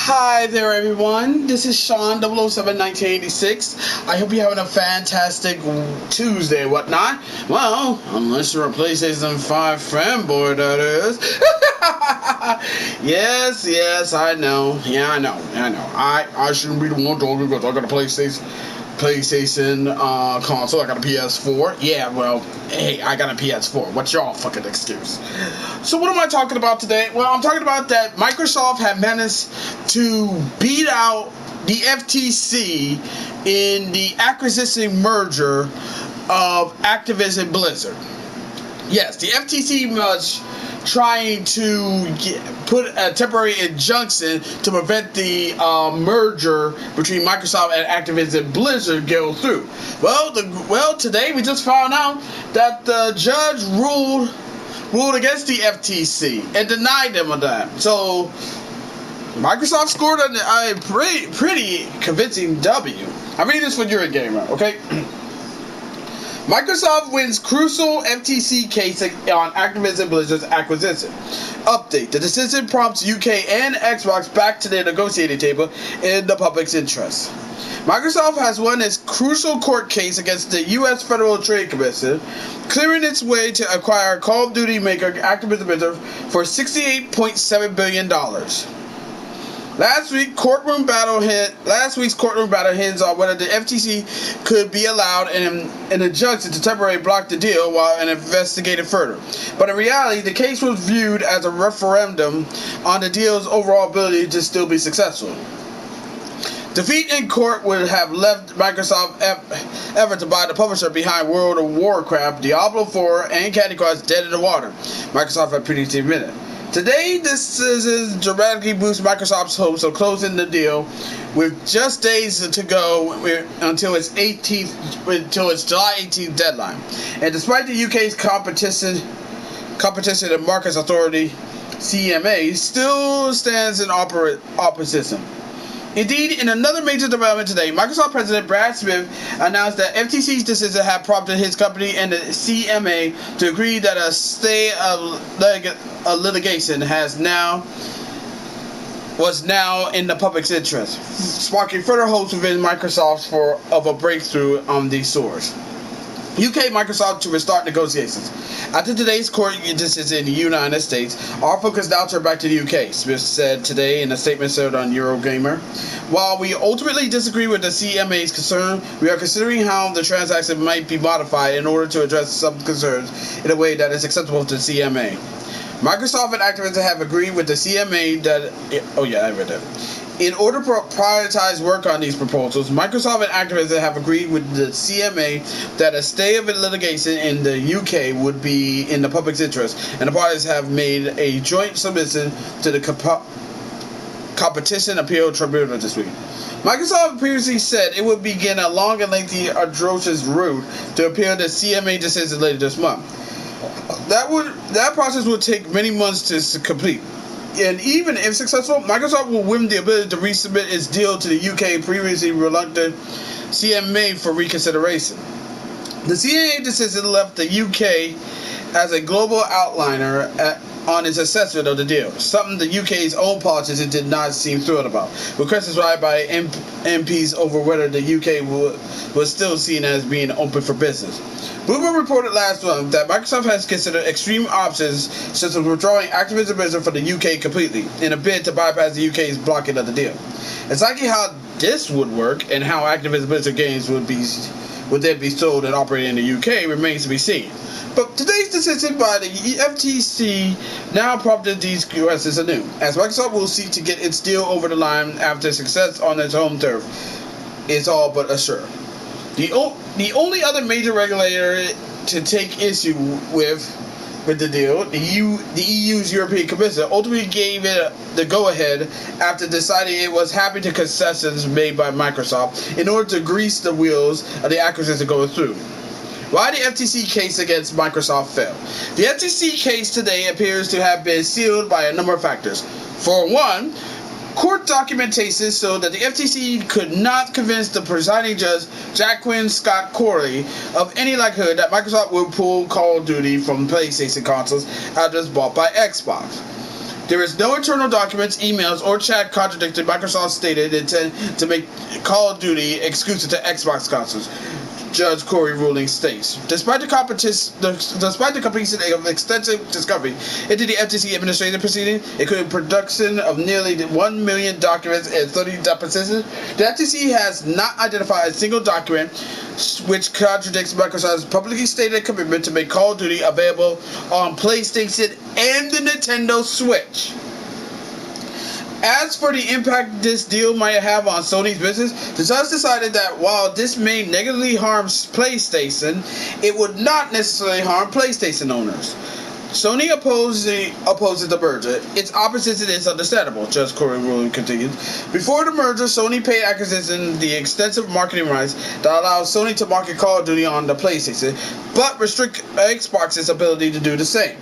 Hi there, everyone. This is Sean 007 1986. I hope you're having a fantastic Tuesday, whatnot. Well, unless you're a PlayStation 5 fanboy, that is. yes, I know. Yeah, I know. I shouldn't be the one talking because I got a PlayStation console. I got a PS4. Yeah, well, hey, I got a PS4. What's your fucking excuse? So what am I talking about today? Well, I'm talking about that Microsoft had managed to beat out the FTC in the acquisition merger of Activision Blizzard. Yes, the FTC was trying to put a temporary injunction to prevent the merger between Microsoft and Activision Blizzard go through. Well, today we just found out that the judge ruled against the FTC and denied them of that. So Microsoft scored a pretty convincing W. I read this for Eurogamer, okay? Microsoft wins crucial FTC case on Activision Blizzard's acquisition. Update. The decision prompts UK and Xbox back to their negotiating table in the public's interest. Microsoft has won its crucial court case against the U.S. Federal Trade Commission, clearing its way to acquire Call of Duty maker Activision Blizzard for $68.7 billion. Last week's courtroom battle hinges on whether the FTC could be allowed an injunction to temporarily block the deal while investigated further. But in reality, the case was viewed as a referendum on the deal's overall ability to still be successful. Defeat in court would have left Microsoft effort to buy the publisher behind World of Warcraft, Diablo 4, and Candy Crush dead in the water. Microsoft had previously admitted. Today, this decision dramatically boosts Microsoft's hopes of closing the deal, with just days to go until its July 18th deadline. And despite the UK's competition and markets authority (CMA) still stands in opposition. Indeed, in another major development today, Microsoft President Brad Smith announced that FTC's decision had prompted his company and the CMA to agree that a stay of litigation was now in the public's interest, sparking further hopes within Microsoft of a breakthrough on these swords. UK Microsoft to restart negotiations. After today's court decision in the United States, our focus now turned back to the UK, Smith said today in a statement shared on Eurogamer. While we ultimately disagree with the CMA's concern, we are considering how the transaction might be modified in order to address some concerns in a way that is acceptable to the CMA. Microsoft and Activision have agreed with the CMA that... Oh yeah, I read that. In order to prioritize work on these proposals, Microsoft and Activision have agreed with the CMA that a stay of litigation in the UK would be in the public's interest, and the parties have made a joint submission to the Competition Appeal Tribunal this week. Microsoft previously said it would begin a long and lengthy atrocious route to appeal the CMA decision later this month. That process would take many months to complete. And even if successful, Microsoft will win the ability to resubmit its deal to the UK previously reluctant CMA for reconsideration. The CMA decision left the UK as a global outliner on its assessment of the deal, something the UK's own politicians did not seem thrilled about, with questions raised by MPs over whether the UK was still seen as being open for business. Bloomberg reported last month that Microsoft has considered extreme options such as withdrawing Activision Blizzard from the UK completely in a bid to bypass the UK's blocking of the deal. Exactly how this would work and how Activision Blizzard games would then be sold and operated in the UK remains to be seen. But today's decision by the FTC now prompted these questions anew, as Microsoft will seek to get its deal over the line after success on its home turf is all but assured. The only other major regulator to take issue with the deal, the EU's European Commission, ultimately gave it the go-ahead after deciding it was happy to concessions made by Microsoft in order to grease the wheels of the acquisition going through. Why the FTC case against Microsoft failed? The FTC case today appears to have been sealed by a number of factors. For one, court documentation showed that the FTC could not convince the presiding judge, Jacqueline Scott Corley, of any likelihood that Microsoft would pull Call of Duty from PlayStation consoles after it was bought by Xbox. There is no internal documents, emails, or chat contradicting Microsoft's stated intent to make Call of Duty exclusive to Xbox consoles. Judge Corey ruling states. Despite the completion of extensive discovery into the FTC administrative proceeding, including production of nearly 1 million documents and 30 depositions, the FTC has not identified a single document which contradicts Microsoft's publicly stated commitment to make Call of Duty available on PlayStation and the Nintendo Switch. As for the impact this deal might have on Sony's business, the judge decided that while this may negatively harm PlayStation, it would not necessarily harm PlayStation owners. Sony opposes the merger. Its opposition is understandable, Judge Corey ruling continued. Before the merger, Sony paid Activision the extensive marketing rights that allows Sony to market Call of Duty on the PlayStation, but restrict Xbox's ability to do the same.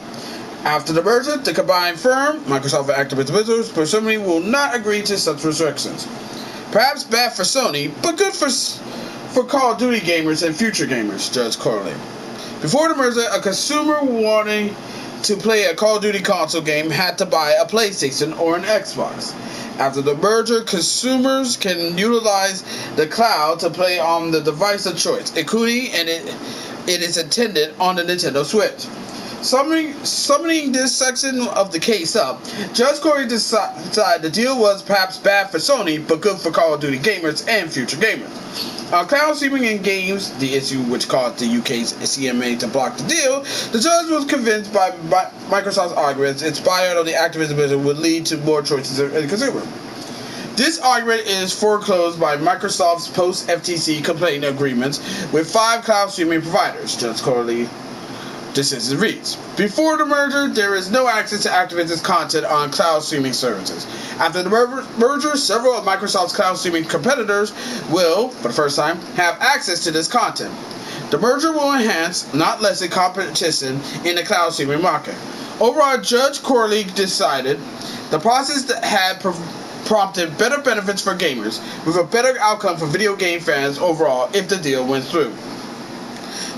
After the merger, the combined firm, Microsoft and Activision Blizzard, presumably will not agree to such restrictions. Perhaps bad for Sony, but good for Call of Duty gamers and future gamers, Judge Corley. Before the merger, a consumer wanting to play a Call of Duty console game had to buy a PlayStation or an Xbox. After the merger, consumers can utilize the cloud to play on the device of choice, including and it is intended on the Nintendo Switch. Summing this section of the case up, Judge Corey decided the deal was perhaps bad for Sony, but good for Call of Duty gamers and future gamers. On cloud streaming in games, the issue which caused the UK's CMA to block the deal, the judge was convinced by Microsoft's arguments its buyout of the Activision business would lead to more choices in the consumer. This argument is foreclosed by Microsoft's post-FTC complaint agreements with 5 cloud streaming providers, Judge Corley decision reads. Before the merger, there is no access to Activision's content on cloud streaming services. After the merger, several of Microsoft's cloud streaming competitors will, for the first time, have access to this content. The merger will enhance, not lessen, competition in the cloud streaming market. Overall, Judge Corley decided the process that had prompted better benefits for gamers, with a better outcome for video game fans overall if the deal went through.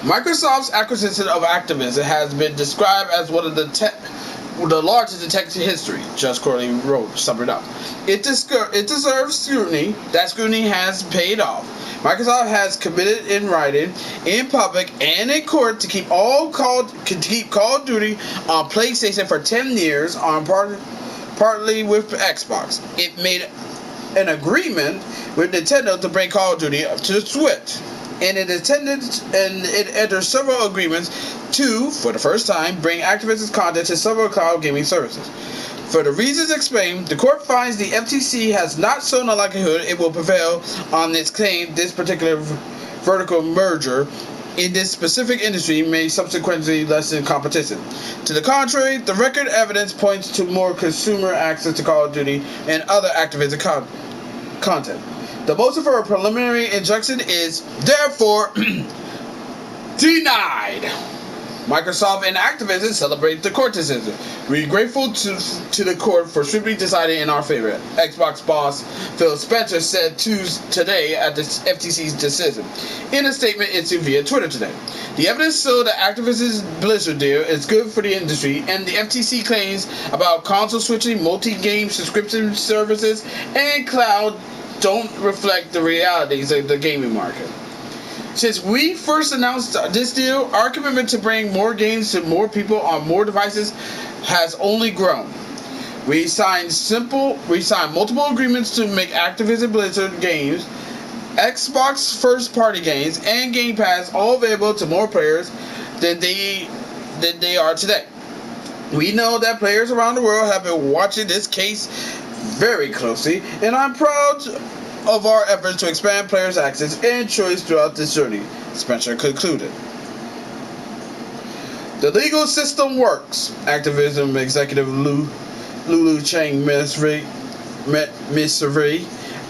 Microsoft's acquisition of Activision has been described as one of the largest in tech history, Judge Corley wrote, summing up. It deserves scrutiny. That scrutiny has paid off. Microsoft has committed in writing, in public, and in court to keep Call of Duty on PlayStation for 10 years, partly with Xbox. It made an agreement with Nintendo to bring Call of Duty to the Switch. And it entered several agreements to, for the first time, bring Activision's content to several cloud gaming services. For the reasons explained, the court finds the FTC has not shown a likelihood it will prevail on its claim this particular vertical merger in this specific industry may subsequently lessen competition. To the contrary, the record evidence points to more consumer access to Call of Duty and other Activision content. The motion for a preliminary injunction is, therefore, denied. Microsoft and Activision celebrate the court decision. We are grateful to the court for swiftly deciding in our favor, Xbox boss Phil Spencer said today at the FTC's decision, in a statement issued via Twitter today. The evidence showed that Activision's Blizzard deal is good for the industry, and the FTC claims about console switching, multi-game subscription services, and cloud don't reflect the realities of the gaming market. Since we first announced this deal, our commitment to bring more games to more people on more devices has only grown. We signed multiple agreements to make Activision Blizzard games, Xbox first-party games, and Game Pass all available to more players than they are today. We know that players around the world have been watching this case very closely, and I'm proud of our efforts to expand players' access and choice throughout this journey, Spencer concluded. The legal system works, Activision executive Lulu Chang Misri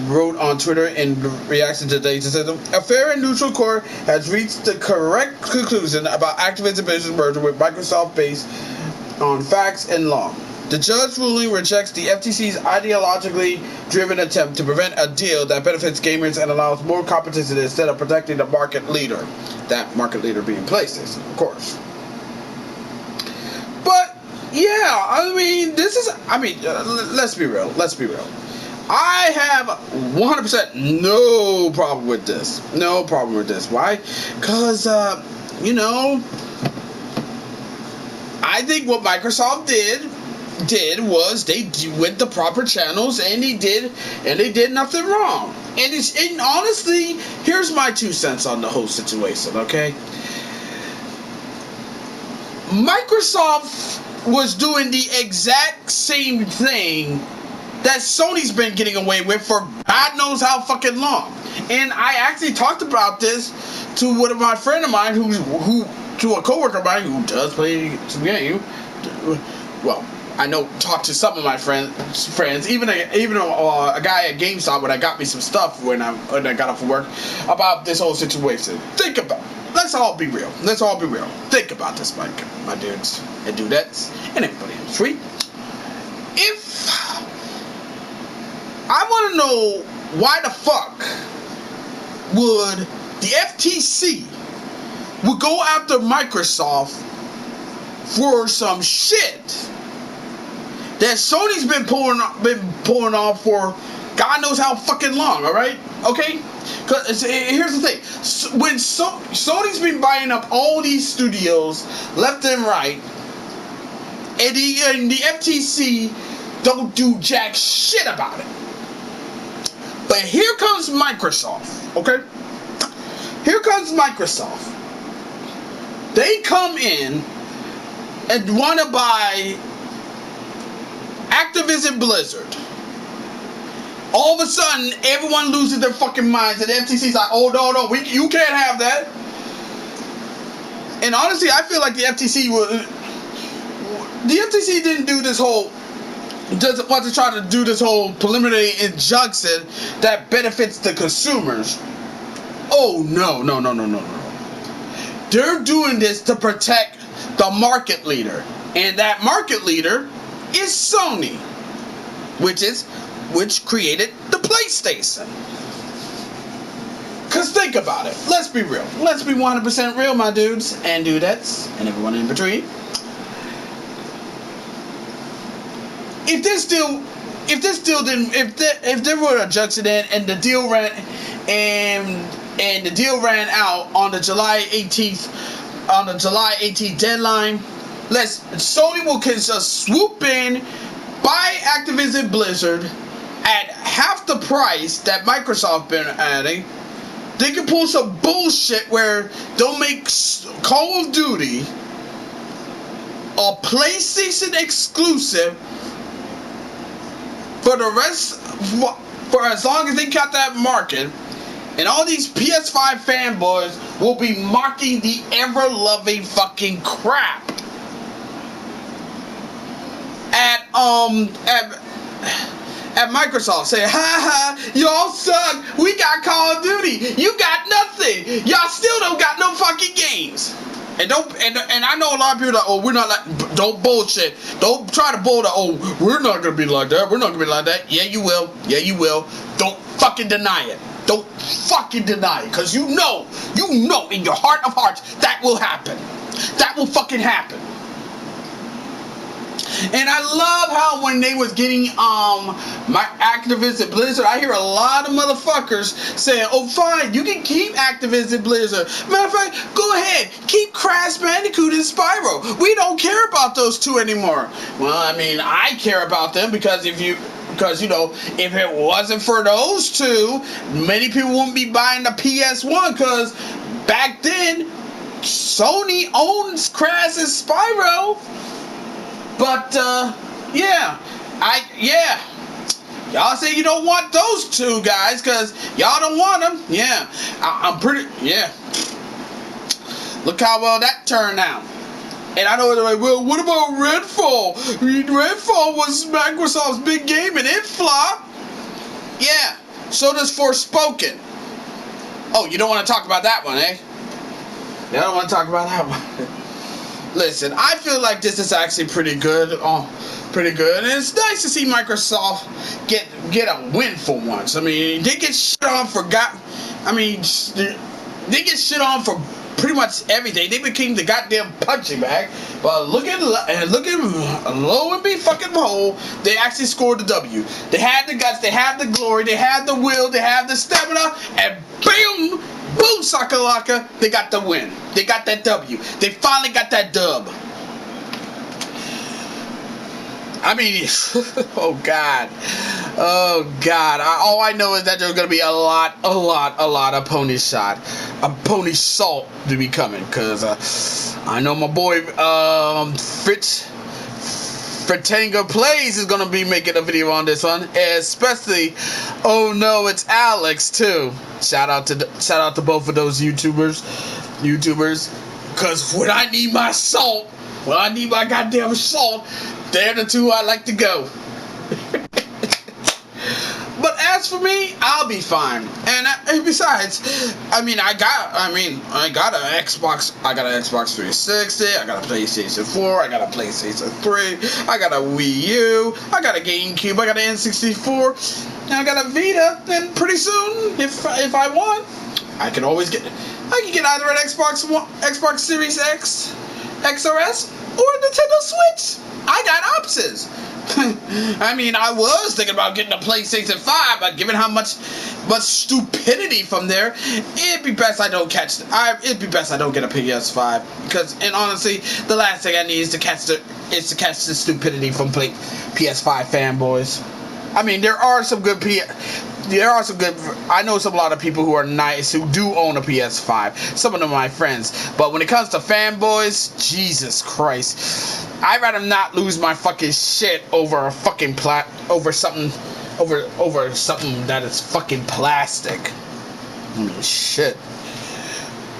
wrote on Twitter in reaction to today's decision. A fair and neutral court has reached the correct conclusion about Activision Blizzard's merger with Microsoft based on facts and law. The judge ruling rejects the FTC's ideologically driven attempt to prevent a deal that benefits gamers and allows more competition instead of protecting the market leader. That market leader being PlayStation, of course. But Yeah, I mean, this is. I mean, let's be real. Let's be real. I have 100% no problem with this. No problem with this. Why? Because, you know, I think what Microsoft did was they went the proper channels and they did nothing wrong. And honestly, here's my 2 cents on the whole situation. Okay, Microsoft was doing the exact same thing that Sony's been getting away with for God knows how fucking long. And I actually talked about this to one of my friend of mine who to a coworker of mine who does play some game. Well, I know talk to some of my friends, even a guy at GameStop when I got me some stuff when I got off of work about this whole situation. Think about it. Let's all be real. Let's all be real. Think about this, my dudes and dudettes and everybody else. Free. If I want to know why the fuck would the FTC would go after Microsoft for some shit that Sony's been pulling off for God knows how fucking long. All right, okay. Because here's the thing: when Sony's been buying up all these studios left and right, and the FTC don't do jack shit about it. But here comes Microsoft, okay? Here comes Microsoft. They come in and want to buy Activision Blizzard. All of a sudden, everyone loses their fucking minds, and the FTC's like, "Oh no, you can't have that." And honestly, I feel like the FTC didn't do this whole. Doesn't want to try to do this whole preliminary injunction that benefits the consumers. Oh no. They're doing this to protect the market leader. And that market leader is Sony, which created the PlayStation. Cause think about it. Let's be real. Let's be 100% real, my dudes and dudettes and everyone in between. If there were a junction in and the deal ran out on the July 18th deadline, Sony will just swoop in, buy Activision Blizzard at half the price that Microsoft been adding. They can pull some bullshit where they'll make Call of Duty a PlayStation exclusive for as long as they got that market, and all these PS5 fanboys will be mocking the ever-loving fucking crap at Microsoft, saying, "Ha, y'all suck. We got Call of Duty. You got nothing. Y'all still don't got no fucking games." And I know a lot of people that, we're not like, don't bullshit. Don't try to bull that, we're not gonna be like that. We're not gonna be like that. Yeah, you will. Yeah, you will. Don't fucking deny it. Don't fucking deny it. Because you know in your heart of hearts that will happen. That will fucking happen. And I love how when they was getting my Activision Blizzard, I hear a lot of motherfuckers saying, "Oh, fine, you can keep Activision Blizzard. Matter of fact, go ahead, keep Crash Bandicoot and Spyro. We don't care about those two anymore." Well, I mean, I care about them because if it wasn't for those two, many people wouldn't be buying the PS1 because back then Sony owns Crash and Spyro. But, y'all say you don't want those two guys because y'all don't want them. Yeah, Look how well that turned out. And I know they're like, well, what about Redfall? Redfall was Microsoft's big game and it flopped. Yeah, so does Forspoken. Oh, you don't want to talk about that one, eh? You don't want to talk about that one. Listen, I feel like this is actually pretty good. And it's nice to see Microsoft get a win for once. I mean, they get shit on for they get shit on for pretty much everything. They became the goddamn punching bag. But looking low and be fucking behold, they actually scored the W. They had the guts, they had the glory, they had the will, they had the stamina, and bam, boom, sakalaka, they got the win. They got that W. They finally got that dub. I mean, oh God. All I know is that there's gonna be a lot of pony shot, a pony salt to be coming. Cause I know my boy Fritanga Plays is gonna be making a video on this one, especially. Oh no, it's Alex too. Shout out to both of those YouTubers. Cause when I need my salt, when I need my goddamn salt, they're the two I like to go. But as for me, I'll be fine. And besides, I got an Xbox. I got an Xbox 360. I got a PlayStation 4. I got a PlayStation 3. I got a Wii U. I got a GameCube. I got an N64. And I got a Vita. And pretty soon, if I want, I can get either an Xbox Series X, XRS, or a Nintendo Switch. I got options. I mean, I was thinking about getting a PlayStation 5, but given how much stupidity from there, it'd be best I don't get a PS5. Because, and honestly, the last thing I need is to catch the stupidity from PS5 fanboys. I mean, there are some good. I know a lot of people who are nice who do own a PS5. Some of them are my friends. But when it comes to fanboys, Jesus Christ, I'd rather not lose my fucking shit over a fucking over something that is fucking plastic. I mean, shit.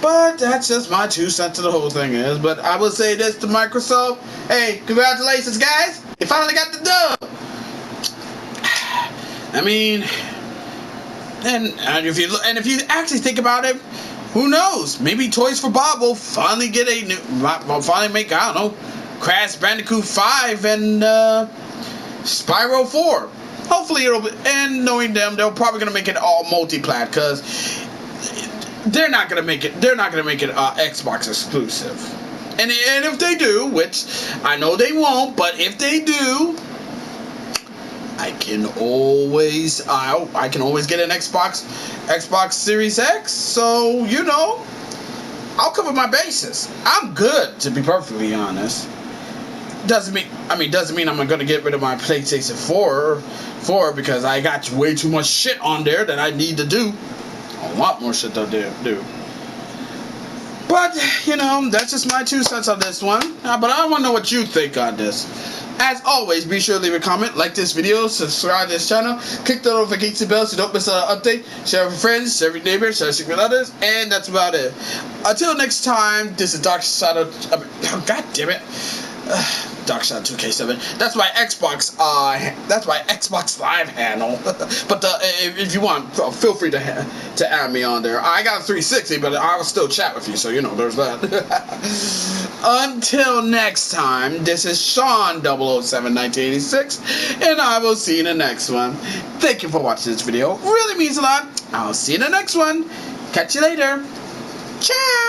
But that's just my 2 cents to the whole thing is. But I will say this to Microsoft: hey, congratulations, guys! You finally got the dub. I mean, and if you actually think about it, who knows? Maybe Toys for Bob will finally make, I don't know, Crash Bandicoot 5 and Spyro 4. Hopefully it'll be, and knowing them, they're probably gonna make it all multi-plat, because they're not gonna make it Xbox exclusive. And if they do, which I know they won't, but if they do, I can always get an Xbox Series X, so I'll cover my bases. I'm good, to be perfectly honest. Doesn't mean I'm gonna get rid of my PlayStation 4 because I got way too much shit on there that I need to do. A lot more shit to do. But that's just my 2 cents on this one. But I want to know what you think on this. As always, be sure to leave a comment, like this video, subscribe to this channel, click the notification bell so you don't miss an update, share with friends, share with neighbors, share with others, and that's about it. Until next time, this is Dark Shadow. God damn it. Dark Shadow 2K7. That's my Xbox. That's my Xbox Live handle. But if you want, feel free to add me on there. I got a 360, but I will still chat with you. So there's that. Until next time, this is Sean 007 1986, and I will see you in the next one. Thank you for watching this video. Really means a lot. I'll see you in the next one. Catch you later. Ciao.